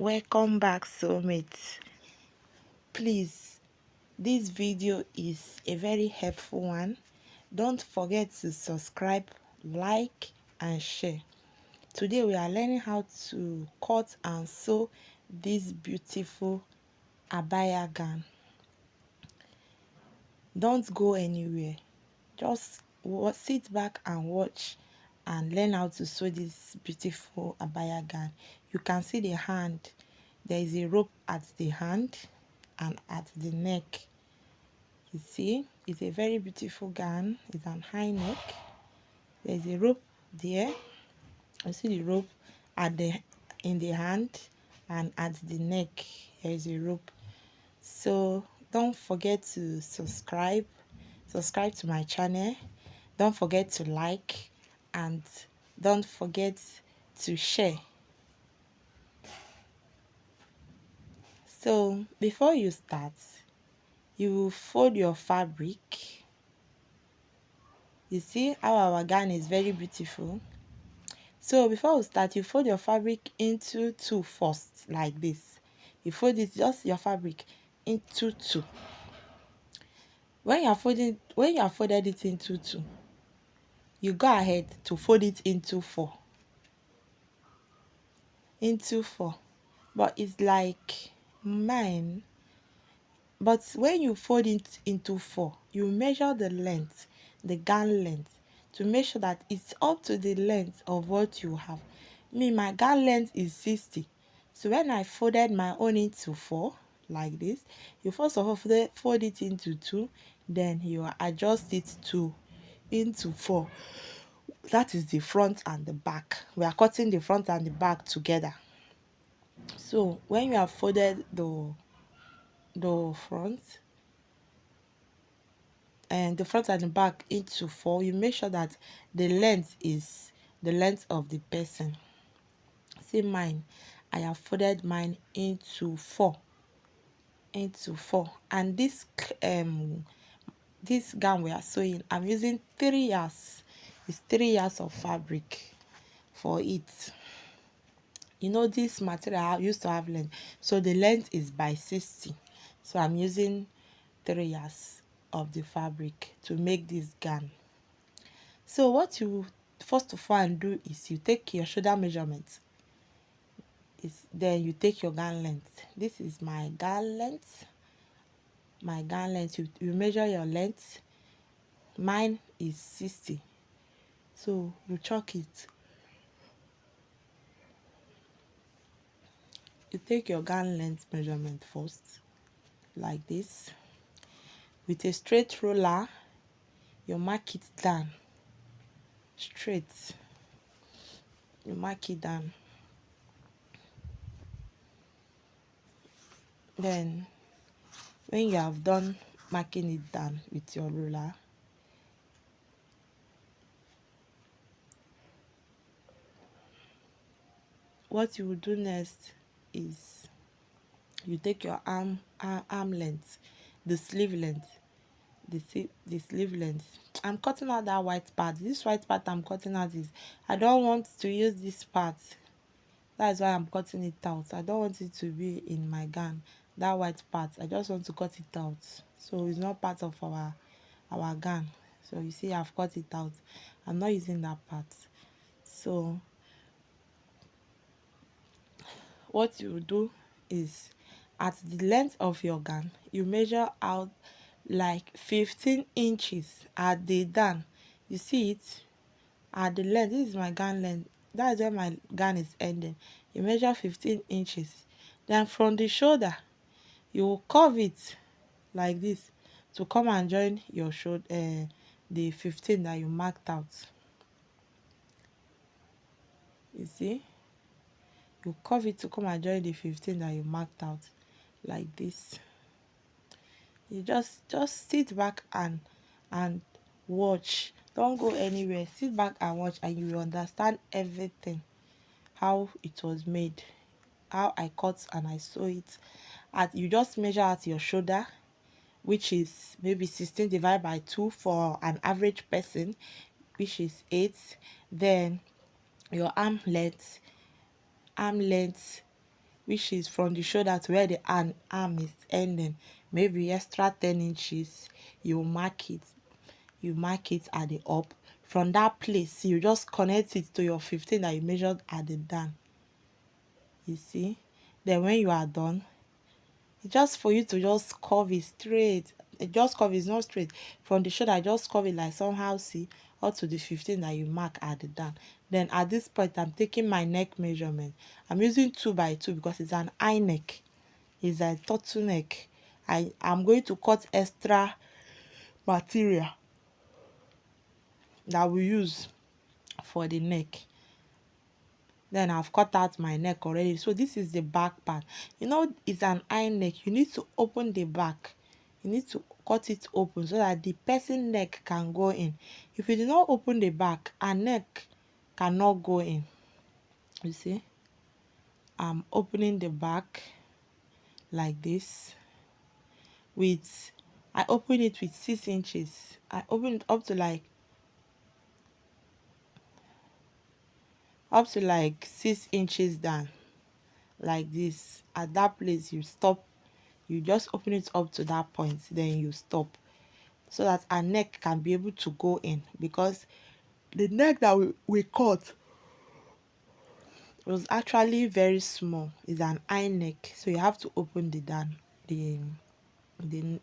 Welcome back, soulmates. Please, this video is a very helpful one. Don't forget to subscribe, like and share. Today we are learning how to cut and sew this beautiful abaya gown. Don't go anywhere, just sit back and watch and learn how to sew this beautiful abaya gown. You can see the hand. There is a rope at the hand and at the neck. You see, it's a very beautiful gown. It's an high neck. There's a rope there. You see the rope at the in the hand and at the neck. There is a rope. So don't forget to subscribe to my channel. Don't forget to like and don't forget to share. So before you start, you fold your fabric. You see how our gown is very beautiful. So before we start, you fold your fabric into two first, like this. You fold it, just your fabric, into two. When you are folded it into two, you go ahead to fold it into four. But it's like mine. But when you fold it into four, you measure the length, the gown length, to make sure that it's up to the length of what you have. My gown length is 60. So when I folded my own into four, like this, you first of all fold it into two, then you adjust it into four. That is the front and the back. We are cutting the front and the back together. So when you have folded the front and the back into four, you make sure that the length is the length of the person. See mine, I have folded mine into four, and this gown we are sewing, I'm using 3 yards. It's 3 yards of fabric for it. You know, this material I used to have length, so the length is by 60. So I'm using 3 yards of the fabric to make this gown. So what you first of all do is you take your shoulder measurement. Then you take your gown length. This is my gown length. You measure your length. Mine is 60. So you chalk it. You take your gown length measurement first, like this. With a straight roller, you mark it down straight. You mark it down. Then when you have done marking it down with your ruler, what you will do next is you take your arm length, the sleeve length, the sleeve length. I'm cutting out that white part. This white part I'm cutting out is, I don't want to use this part. That is why I'm cutting it out. I don't want it to be in my gown. That white part, I just want to cut it out, so it's not part of our gown. So you see, I've cut it out. I'm not using that part. So what you do is, at the length of your gown, you measure out like 15 inches at the down. You see it at the length. This is my gown length. That is where my gown is ending. You measure 15 inches. Then from the shoulder, you will curve it like this to come and join your shoulder, the 15 that you marked out. You see, you curve it to come and join the 15 that you marked out, like this. You just sit back and watch. Don't go anywhere. Sit back and watch, and you will understand everything, how it was made, how I cut and I sew it. You just measure at your shoulder, which is maybe 16 divided by 2 for an average person, which is 8. Then your arm length which is from the shoulder to where the arm is ending, maybe extra 10 inches. You mark it. You mark it at the up. From that place, you just connect it to your 15 that you measured at the down. You see? Then when you are done, it's just for you to just curve it straight. It just curve is not straight. From the shoulder, just curve it like somehow, see, up to the 15 that you mark at the down. Then at this point, I'm taking my neck measurement. I'm using 2 by 2 because it's an high neck. It's a turtleneck. I'm going to cut extra material that we use for the neck. Then I've cut out my neck already. So this is the back part. You know, it's an high neck. You need to open the back. You need to cut it open so that the person neck can go in. If you do not open the back, a neck cannot go in. You see, I'm opening the back like this with, I open it with 6 inches. I open it up to like 6 inches down, like this. At that place, you stop. You just open it up to that point, then you stop, so that our neck can be able to go in, because the neck that we cut was actually very small. It's an high neck, so you have to open the down, the the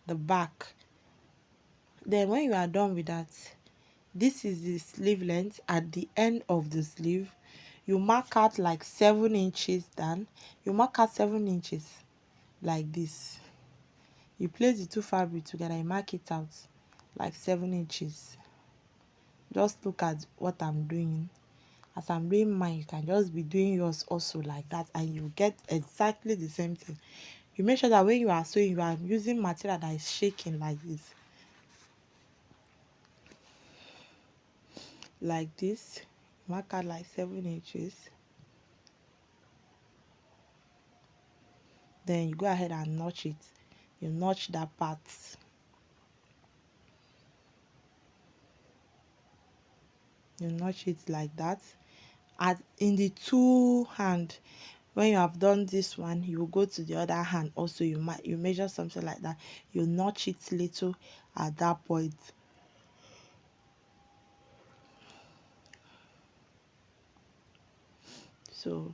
the back. Then when you are done with that, this is the sleeve length. At the end of the sleeve, you mark out like 7 inches down. You mark out 7 inches like this. You place the two fabric together, you mark it out like 7 inches. Just look at what I'm doing. As I'm doing mine, you can just be doing yours also like that, and you get exactly the same thing. You make sure that when you are sewing, you are using material that is shaking like this. Like this. Mark out like 7 inches. Then you go ahead and notch it. You notch that part. You notch it like that. In the two hand, when you have done this one, you will go to the other hand also. You measure something like that. You notch it little at that point. So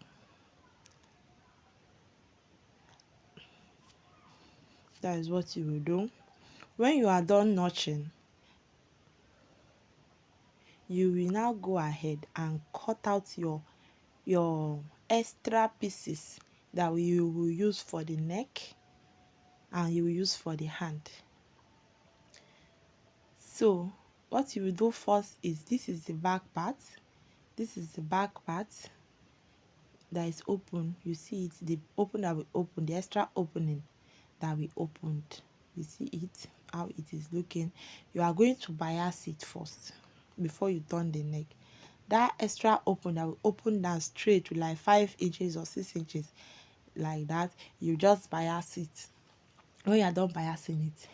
that is what you will do. When you are done notching, you will now go ahead and cut out your extra pieces that you will use for the neck and you will use for the hand. So what you will do first is, this is the back part. This is the back part that is open. You see it, the open that we opened, the extra opening that we opened. You see it, how it is looking. You are going to bias it first before you turn the neck. That extra open that we open down straight to like 5 inches or 6 inches like that, you just bias it. When you are done biasing it,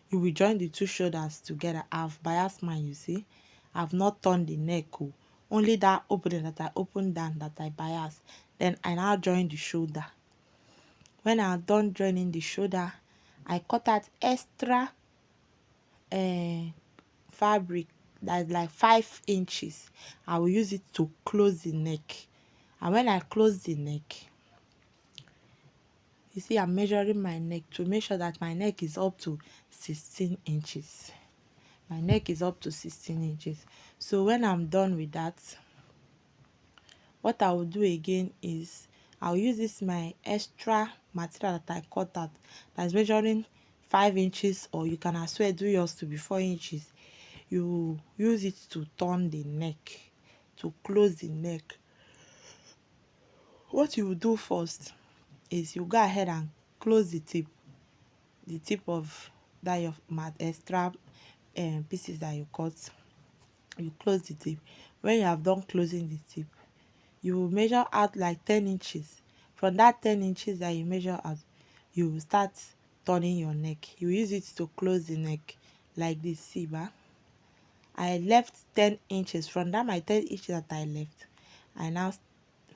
you will join the two shoulders together. I've biased mine, you see. I've not turned the neck. Oh. Only that opening that I opened down that I bias. Then I now join the shoulder. When I'm done joining the shoulder, I cut out extra fabric that is like 5 inches. I will use it to close the neck. And when I close the neck, you see, I'm measuring my neck to make sure that my neck is up to 16 inches. My neck is up to 16 inches. So when I'm done with that, what I will do again is I'll use this my extra material that I cut out that's measuring 5 inches, or you can as well do yours to be 4 inches. You use it to turn the neck, to close the neck. What you will do first is you go ahead and close the tip of that your extra pieces that you cut. You close the tip. When you have done closing the tip, you will measure out like 10 inches. From that 10 inches that you measure out, you will start turning your neck. You use it to close the neck like this. See, ba? I left 10 inches. From that my 10 inches that I left, I now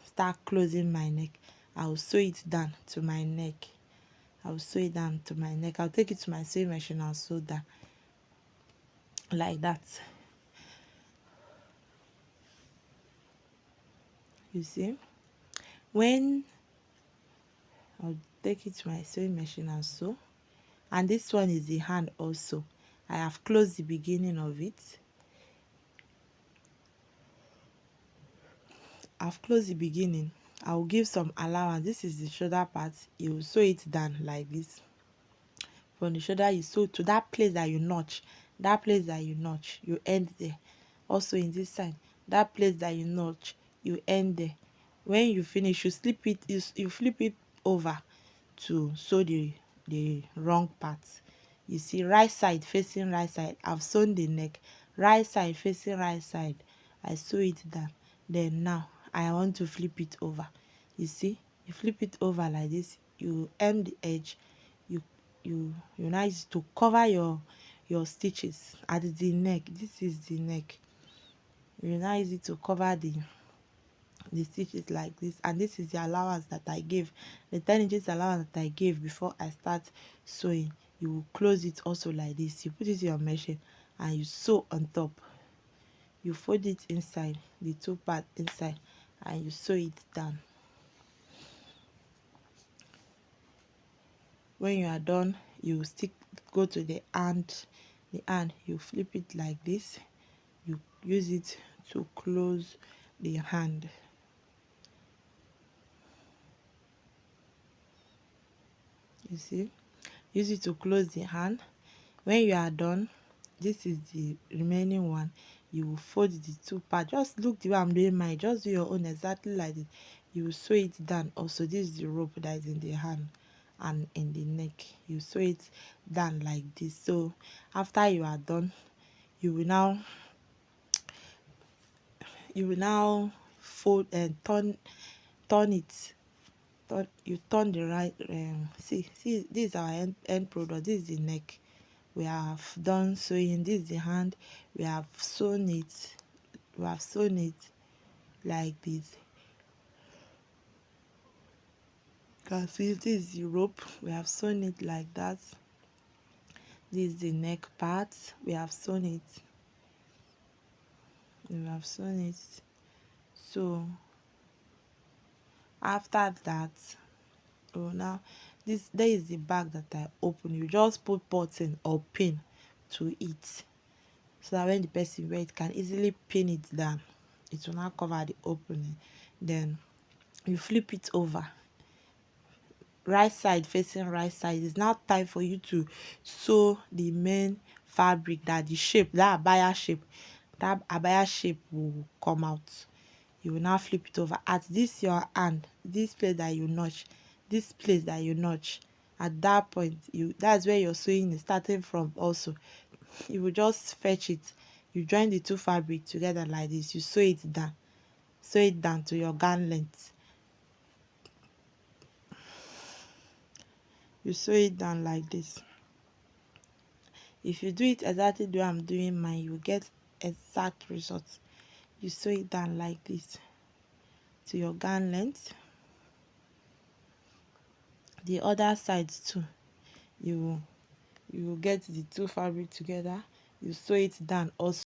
start closing my neck. I'll sew it down to my neck. I'll sew it down to my neck. I'll take it to my sewing machine and sew that like that. You see, when I'll take it to my sewing machine and sew, and this one is the hand also. I have closed the beginning of it. I've closed the beginning. I will give some allowance. This is the shoulder part. You will sew it down like this. From the shoulder, you sew to that place that you notch. That place that you notch, you end there. Also in this side, that place that you notch, you end there. When you finish, you slip it. You flip it over to sew the wrong part. You see, right side facing right side, I've sewn the neck. Right side facing right side, I sew it down. Then now I want to flip it over. You see, you flip it over like this. You hem the edge. You now use it to cover your stitches at the neck. This is the neck. You now use it to cover the stitches like this, and this is the allowance that I gave, the 10 inches allowance that I gave before I start sewing. You will close it also like this. You put it in your machine and you sew on top. You fold it inside, the two part inside, and you sew it down. When you are done, you stick go to the hand. The hand, you flip it like this. You use it to close the hand. You see, use it to close the hand. When you are done, this is the remaining one. You will fold the two parts. Just look the way I'm doing mine. Just do your own exactly like this. You will sew it down. Also, this is the rope that is in the hand and in the neck. You sew it down like this. So after you are done, you will now fold and turn it. You turn the right. See, this is our end product. This is the neck. We have done sewing. This is the hand. We have sewn it. We have sewn it like this. You can see this is the rope. We have sewn it like that. This is the neck part. We have sewn it. We have sewn it. So after that, oh, now there is the bag that I open. You just put button or pin to it, so that when the person wear it can easily pin it down. It will not cover the opening. Then you flip it over, right side facing right side. It's now time for you to sew the main fabric, that the shape, that abaya shape will come out. You will now flip it over at this your hand, this place that you notch, this place that you notch. At that point, that's where your sewing is starting from. Also, you will just fetch it. You join the two fabric together like this. You sew it down to your gown length. You sew it down like this. If you do it exactly the way I'm doing mine, you get exact results. You sew it down like this to your gown length. The other side too, you will get the two fabric together. You sew it down also.